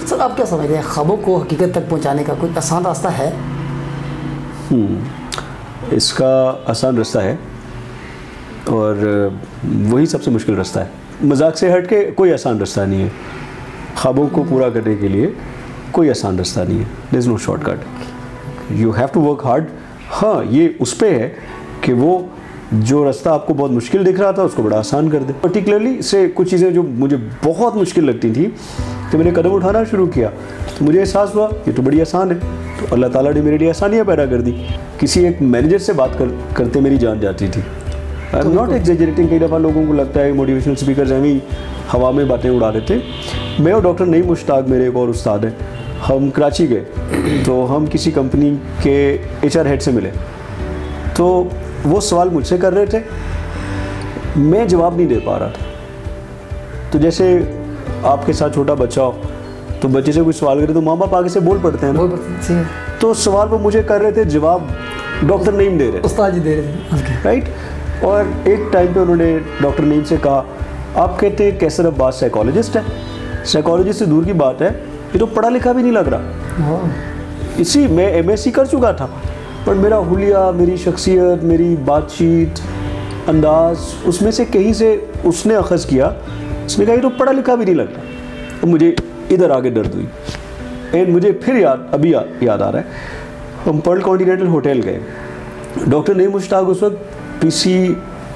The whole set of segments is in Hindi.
सर आप क्या समझते हैं, ख्वाबों को हकीकत तक पहुंचाने का कोई आसान रास्ता है? इसका आसान रास्ता है और वही सबसे मुश्किल रास्ता है। मजाक से हट के कोई आसान रास्ता नहीं है। ख्वाबों को पूरा करने के लिए कोई आसान रास्ता नहीं है। There is no shortcut, you have to work hard. हाँ, ये उस पे है कि वो जो रास्ता आपको बहुत मुश्किल दिख रहा था उसको बड़ा आसान कर दे। पर्टिकुलरली से कुछ चीज़ें जो मुझे बहुत मुश्किल लगती थी तो मैंने कदम उठाना शुरू किया तो मुझे एहसास हुआ ये तो बड़ी आसान है। तो अल्लाह ताला ने मेरे लिए आसानियाँ पैदा कर दी। किसी एक मैनेजर से बात करते मेरी जान जाती थी। I am not exaggerating. कई दफ़ा लोगों को लगता है मोटिवेशनल स्पीकर एवं हवा में बातें उड़ा रहे थे। मैं और डॉक्टर नईम मुश्ताक, मेरे एक और उस्ताद हैं, हम कराची गए तो हम किसी कंपनी के HR हेड से मिले तो वो सवाल मुझसे कर रहे थे, मैं जवाब नहीं दे पा रहा था। तो जैसे आपके साथ छोटा बच्चा हो तो बच्चे से कोई सवाल करे तो माँ बाप आगे से बोल पड़ते हैं ना, तो सवाल वो मुझे कर रहे थे, जवाब डॉक्टर नईम दे रहे थे, उस्ताद जी दे रहे थे, राइट। और एक टाइम पे उन्होंने डॉक्टर नईम से कहा, आप कहते हैं कैसर अब्बास साइकोलॉजिस्ट है, साइकोलॉजिस्ट से दूर की बात है, ये तो पढ़ा लिखा भी नहीं लग रहा। इसी मैं MSc कर चुका था पर मेरा हुलिया, मेरी शख्सियत, मेरी बातचीत, अंदाज, उसमें से कहीं से उसने अखज़ किया, उसने कहा ये तो पढ़ा लिखा भी नहीं लगता। तो मुझे इधर आगे दर्द हुई। एंड मुझे फिर अभी याद आ रहा है, हम पर्ल कॉन्टिनेंटल होटल गए। डॉक्टर नईम मुश्ताक उस वक्त PC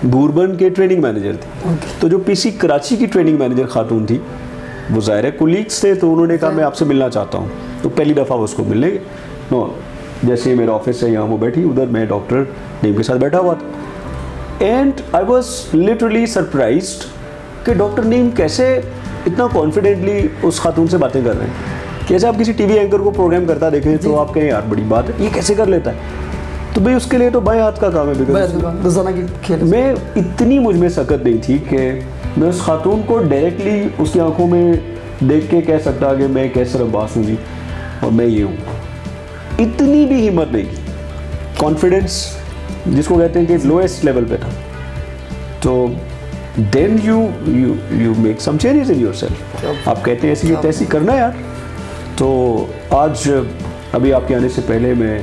बूरबन के ट्रेनिंग मैनेजर थे। तो जो PC कराची की ट्रेनिंग मैनेजर खातून थी वो ज़ाहिर है कुलीग्स थे, तो उन्होंने कहा मैं आपसे मिलना चाहता हूँ। तो पहली दफ़ा उसको मिलने नो, जैसे मेरा ऑफिस है यहाँ वो बैठी, उधर मैं डॉक्टर नईम के साथ बैठा हुआ था। And I was literally surprised कि डॉक्टर नईम कैसे इतना कॉन्फिडेंटली उस खातून से बातें कर रहे हैं। कैसे आप किसी TV एंकर को प्रोग्राम करता देखें तो आप कहें यार बड़ी बात है, ये कैसे कर लेता है। तो भाई उसके लिए तो बाएं हाथ का काम है। मैं इतनी मुझ में सकत नहीं थी कि मैं उस खातून को डायरेक्टली उसकी आंखों में देख के कह सकता कि मैं कैसर अब्बास हूँ जी और मैं ये हूँ। इतनी भी हिम्मत नहीं थी। कॉन्फिडेंस जिसको कहते हैं कि लोएस्ट लेवल पे था। तो then you make some changes in yourself. आप कहते हैं ऐसी ये तैसी करना है यार। तो आज अभी आपके आने से पहले मैं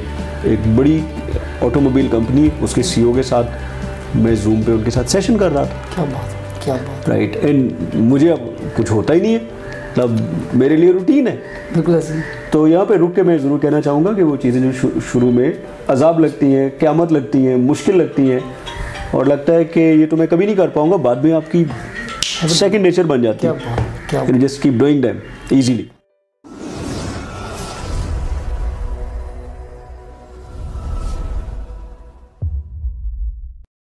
एक बड़ी ऑटोमोबाइल कंपनी, उसके CEO के साथ मैं जूम पे उनके साथ सेशन कर रहा था। क्या बात, क्या बात, राइट। एंड मुझे अब कुछ होता ही नहीं है, मतलब मेरे लिए रूटीन है। बिल्कुल ऐसे। तो यहाँ पे रुक के मैं ज़रूर कहना चाहूँगा कि वो चीज़ें जो शुरू में अजाब लगती हैं, क़यामत लगती हैं, मुश्किल लगती हैं और लगता है कि ये तो मैं कभी नहीं कर पाऊँगा, बाद में आपकी सेकंड नेचर बन जाती है। क्या just keep doing them easily.